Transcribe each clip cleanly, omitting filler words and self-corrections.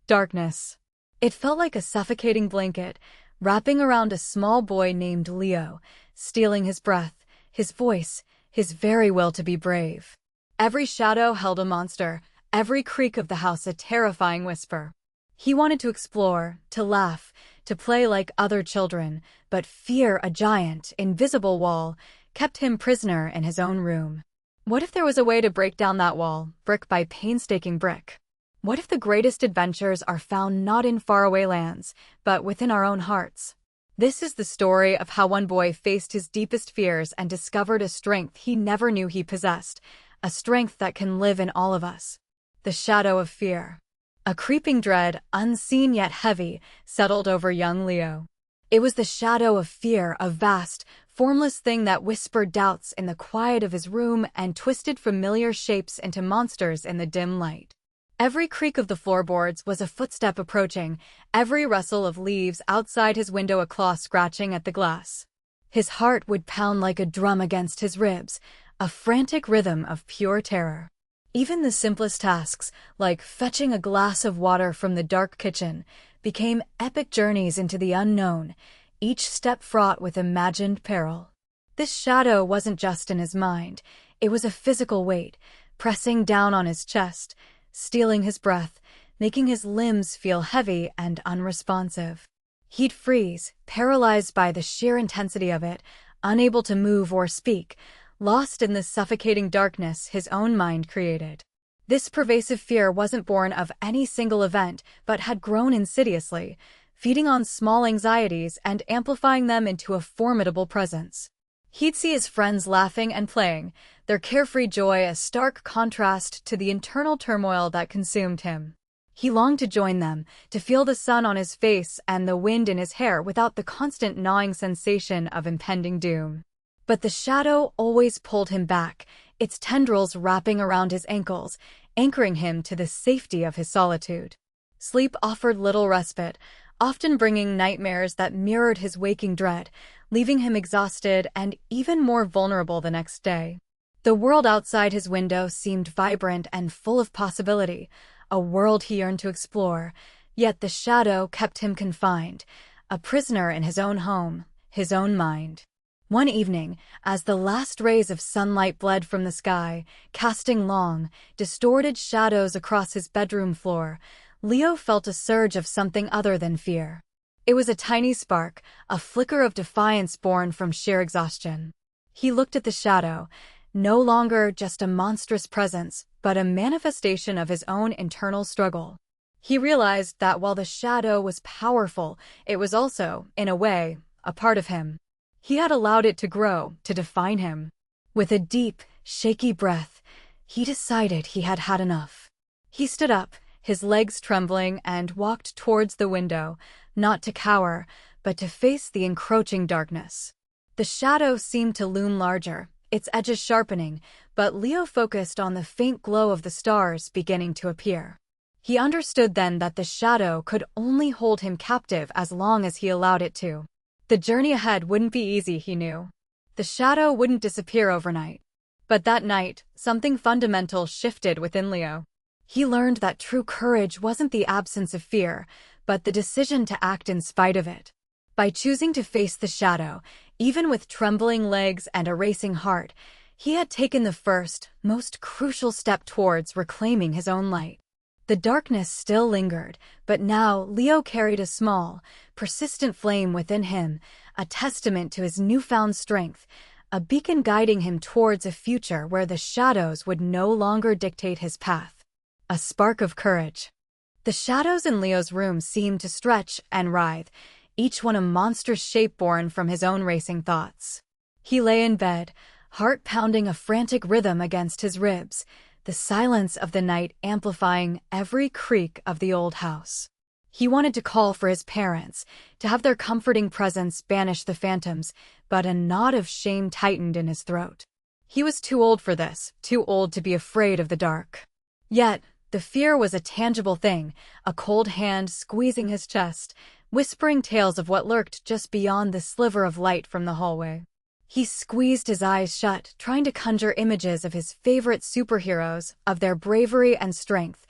Darkness. It felt like a suffocating blanket, wrapping around a small boy named Leo, stealing his breath, his voice, his very will to be brave. Every shadow held a monster, every creak of the house a terrifying whisper. He wanted to explore, to laugh, to play like other children, but fear, a giant, invisible wall, kept him prisoner in his own room. What if there was a way to break down that wall, brick by painstaking brick? What if the greatest adventures are found not in faraway lands, but within our own hearts? This is the story of how one boy faced his deepest fears and discovered a strength he never knew he possessed, a strength that can live in all of us. The shadow of fear. A creeping dread, unseen yet heavy, settled over young Leo. It was the shadow of fear, a vast, formless thing that whispered doubts in the quiet of his room and twisted familiar shapes into monsters in the dim light. Every creak of the floorboards was a footstep approaching, every rustle of leaves outside his window a claw scratching at the glass. His heart would pound like a drum against his ribs, a frantic rhythm of pure terror. Even the simplest tasks, like fetching a glass of water from the dark kitchen, became epic journeys into the unknown, each step fraught with imagined peril. This shadow wasn't just in his mind, it was a physical weight, pressing down on his chest, stealing his breath, making his limbs feel heavy and unresponsive. He'd freeze, paralyzed by the sheer intensity of it, unable to move or speak, lost in the suffocating darkness his own mind created. This pervasive fear wasn't born of any single event, but had grown insidiously, feeding on small anxieties and amplifying them into a formidable presence. He'd see his friends laughing and playing, their carefree joy a stark contrast to the internal turmoil that consumed him. He longed to join them, to feel the sun on his face and the wind in his hair without the constant gnawing sensation of impending doom. But the shadow always pulled him back, its tendrils wrapping around his ankles, anchoring him to the safety of his solitude. Sleep offered little respite, often bringing nightmares that mirrored his waking dread, leaving him exhausted and even more vulnerable the next day. The world outside his window seemed vibrant and full of possibility, a world he yearned to explore, yet the shadow kept him confined, a prisoner in his own home, his own mind. One evening, as the last rays of sunlight bled from the sky, casting long, distorted shadows across his bedroom floor, Leo felt a surge of something other than fear. It was a tiny spark, a flicker of defiance born from sheer exhaustion. He looked at the shadow, no longer just a monstrous presence, but a manifestation of his own internal struggle. He realized that while the shadow was powerful, it was also, in a way, a part of him. He had allowed it to grow, to define him. With a deep, shaky breath, he decided he had had enough. He stood up, his legs trembling, and walked towards the window, not to cower, but to face the encroaching darkness. The shadow seemed to loom larger, its edges sharpening, but Leo focused on the faint glow of the stars beginning to appear. He understood then that the shadow could only hold him captive as long as he allowed it to. The journey ahead wouldn't be easy, he knew. The shadow wouldn't disappear overnight. But that night, something fundamental shifted within Leo. He learned that true courage wasn't the absence of fear, but the decision to act in spite of it. By choosing to face the shadow, even with trembling legs and a racing heart, he had taken the first, most crucial step towards reclaiming his own light. The darkness still lingered, but now Leo carried a small, persistent flame within him, a testament to his newfound strength, a beacon guiding him towards a future where the shadows would no longer dictate his path. A spark of courage. The shadows in Leo's room seemed to stretch and writhe, each one a monstrous shape born from his own racing thoughts. He lay in bed, heart pounding a frantic rhythm against his ribs, the silence of the night amplifying every creak of the old house. He wanted to call for his parents, to have their comforting presence banish the phantoms, but a knot of shame tightened in his throat. He was too old for this, too old to be afraid of the dark. Yet, the fear was a tangible thing, a cold hand squeezing his chest, whispering tales of what lurked just beyond the sliver of light from the hallway. He squeezed his eyes shut, trying to conjure images of his favorite superheroes, of their bravery and strength,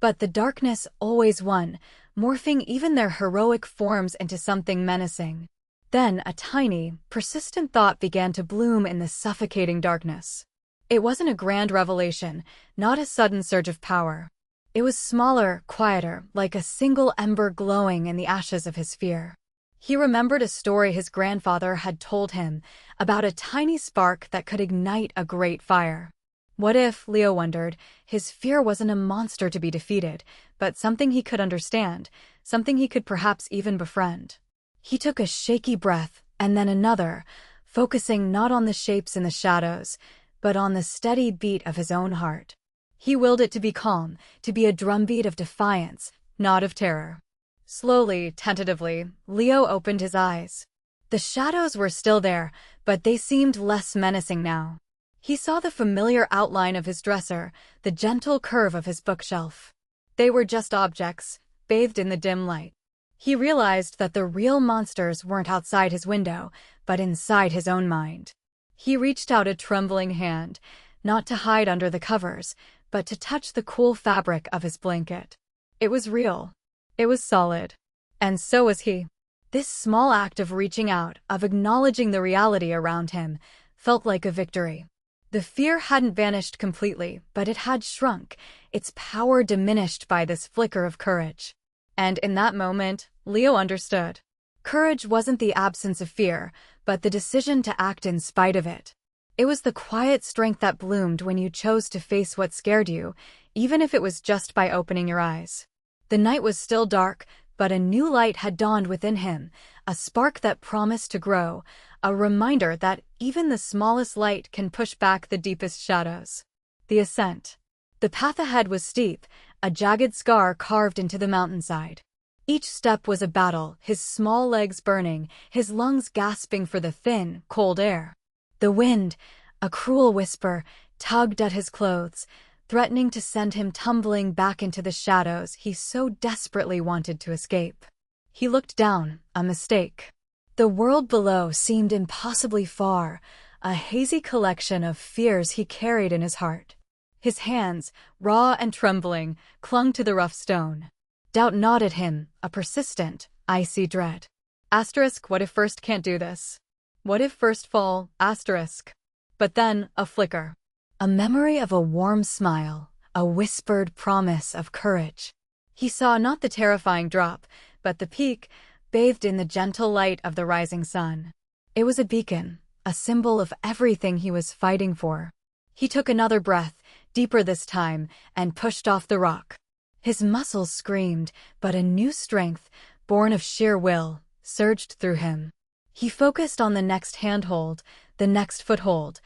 But the darkness always won, morphing even their heroic forms into something menacing. Then a tiny, persistent thought began to bloom in the suffocating darkness. It wasn't a grand revelation, not a sudden surge of power. It was smaller, quieter, like a single ember glowing in the ashes of his fear. He remembered a story his grandfather had told him about a tiny spark that could ignite a great fire. What if, Leo wondered, his fear wasn't a monster to be defeated, but something he could understand, something he could perhaps even befriend? He took a shaky breath, and then another, focusing not on the shapes in the shadows, but on the steady beat of his own heart. He willed it to be calm, to be a drumbeat of defiance, not of terror. Slowly, tentatively, Leo opened his eyes. The shadows were still there, but they seemed less menacing now. He saw the familiar outline of his dresser, the gentle curve of his bookshelf. They were just objects, bathed in the dim light. He realized that the real monsters weren't outside his window, but inside his own mind. He reached out a trembling hand, not to hide under the covers, but to touch the cool fabric of his blanket. It was real. It was solid. And so was he. This small act of reaching out, of acknowledging the reality around him, felt like a victory. The fear hadn't vanished completely, but it had shrunk, its power diminished by this flicker of courage. And in that moment, Leo understood. Courage wasn't the absence of fear, but the decision to act in spite of it. It was the quiet strength that bloomed when you chose to face what scared you, even if it was just by opening your eyes. The night was still dark, but a new light had dawned within him, a spark that promised to grow, a reminder that even the smallest light can push back the deepest shadows. The ascent. The path ahead was steep, a jagged scar carved into the mountainside. Each step was a battle, his small legs burning, his lungs gasping for the thin, cold air. The wind, a cruel whisper, tugged at his clothes, threatening to send him tumbling back into the shadows he so desperately wanted to escape. He looked down, a mistake. The world below seemed impossibly far, a hazy collection of fears he carried in his heart. His hands, raw and trembling, clung to the rough stone. Doubt gnawed at him, a persistent, icy dread. Asterisk, what if first can't do this? What if first fall, asterisk? But then, a flicker. A memory of a warm smile, a whispered promise of courage. He saw not the terrifying drop, but the peak, bathed in the gentle light of the rising sun. It was a beacon, a symbol of everything he was fighting for. He took another breath, deeper this time, and pushed off the rock. His muscles screamed, but a new strength, born of sheer will, surged through him. He focused on the next handhold, the next foothold,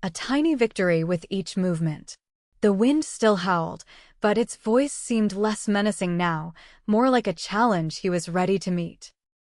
a tiny victory with each movement. The wind still howled, but its voice seemed less menacing now, more like a challenge he was ready to meet.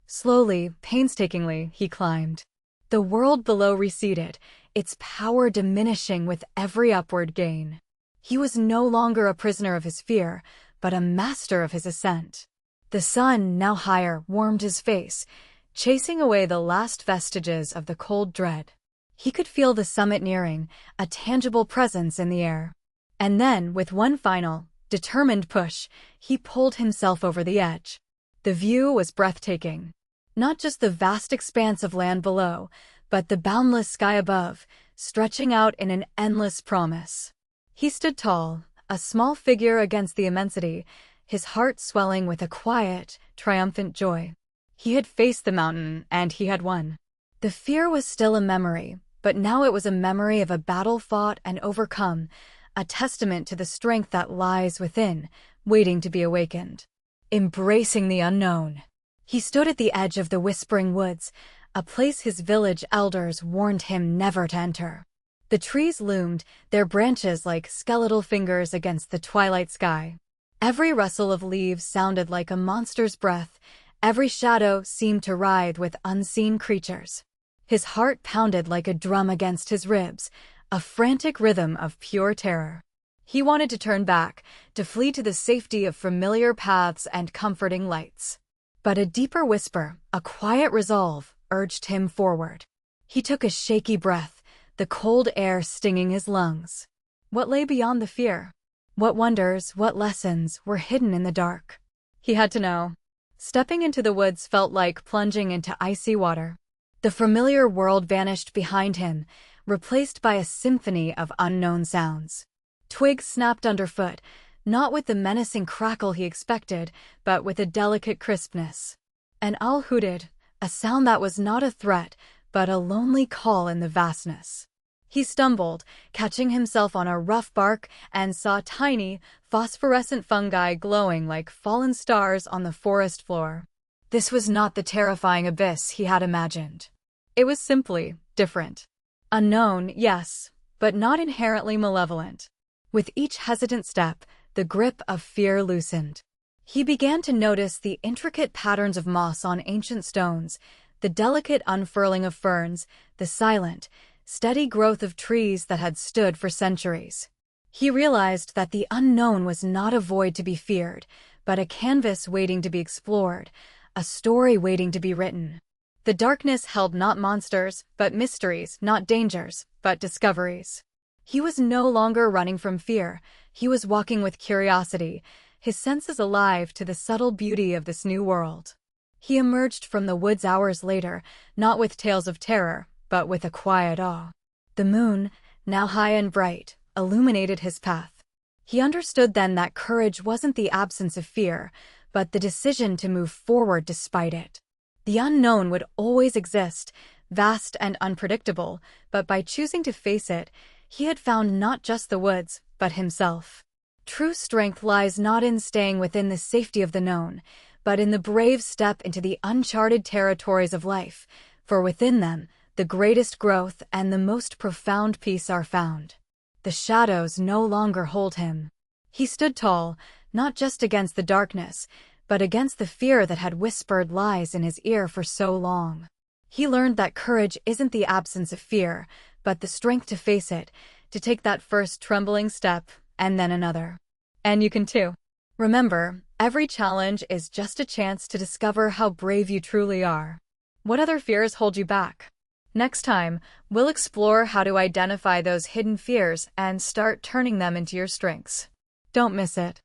Slowly, painstakingly, he climbed. The world below receded, its power diminishing with every upward gain. He was no longer a prisoner of his fear, but a master of his ascent. The sun, now higher, warmed his face, chasing away the last vestiges of the cold dread. He could feel the summit nearing, a tangible presence in the air. And then, with one final, determined push, he pulled himself over the edge. The view was breathtaking. Not just the vast expanse of land below, but the boundless sky above, stretching out in an endless promise. He stood tall, a small figure against the immensity, his heart swelling with a quiet, triumphant joy. He had faced the mountain, and he had won. The fear was still a memory, but now it was a memory of a battle fought and overcome, a testament to the strength that lies within, waiting to be awakened. Embracing the unknown. He stood at the edge of the Whispering Woods, a place his village elders warned him never to enter. The trees loomed, their branches like skeletal fingers against the twilight sky. Every rustle of leaves sounded like a monster's breath, every shadow seemed to writhe with unseen creatures. His heart pounded like a drum against his ribs, a frantic rhythm of pure terror. He wanted to turn back, to flee to the safety of familiar paths and comforting lights. But a deeper whisper, a quiet resolve, urged him forward. He took a shaky breath, the cold air stinging his lungs. What lay beyond the fear? What wonders, what lessons were hidden in the dark? He had to know. Stepping into the woods felt like plunging into icy water. The familiar world vanished behind him, replaced by a symphony of unknown sounds. Twigs snapped underfoot, not with the menacing crackle he expected, but with a delicate crispness. An owl hooted, a sound that was not a threat, but a lonely call in the vastness. He stumbled, catching himself on a rough bark, and saw tiny, phosphorescent fungi glowing like fallen stars on the forest floor. This was not the terrifying abyss he had imagined. It was simply different. Unknown, yes, but not inherently malevolent. With each hesitant step, the grip of fear loosened. He began to notice the intricate patterns of moss on ancient stones, the delicate unfurling of ferns, the silent, steady growth of trees that had stood for centuries. He realized that the unknown was not a void to be feared, but a canvas waiting to be explored, a story waiting to be written. The darkness held not monsters, but mysteries, not dangers, but discoveries. He was no longer running from fear. He was walking with curiosity, his senses alive to the subtle beauty of this new world. He emerged from the woods hours later, not with tales of terror, but with a quiet awe. The moon, now high and bright, illuminated his path. He understood then that courage wasn't the absence of fear, but the decision to move forward despite it. The unknown would always exist, vast and unpredictable, but by choosing to face it, he had found not just the woods, but himself. True strength lies not in staying within the safety of the known, but in the brave step into the uncharted territories of life, for within them, the greatest growth and the most profound peace are found. The shadows no longer hold him. He stood tall, not just against the darkness, but against the fear that had whispered lies in his ear for so long. He learned that courage isn't the absence of fear, but the strength to face it, to take that first trembling step, and then another. And you can too. Remember, every challenge is just a chance to discover how brave you truly are. What other fears hold you back? Next time, we'll explore how to identify those hidden fears and start turning them into your strengths. Don't miss it.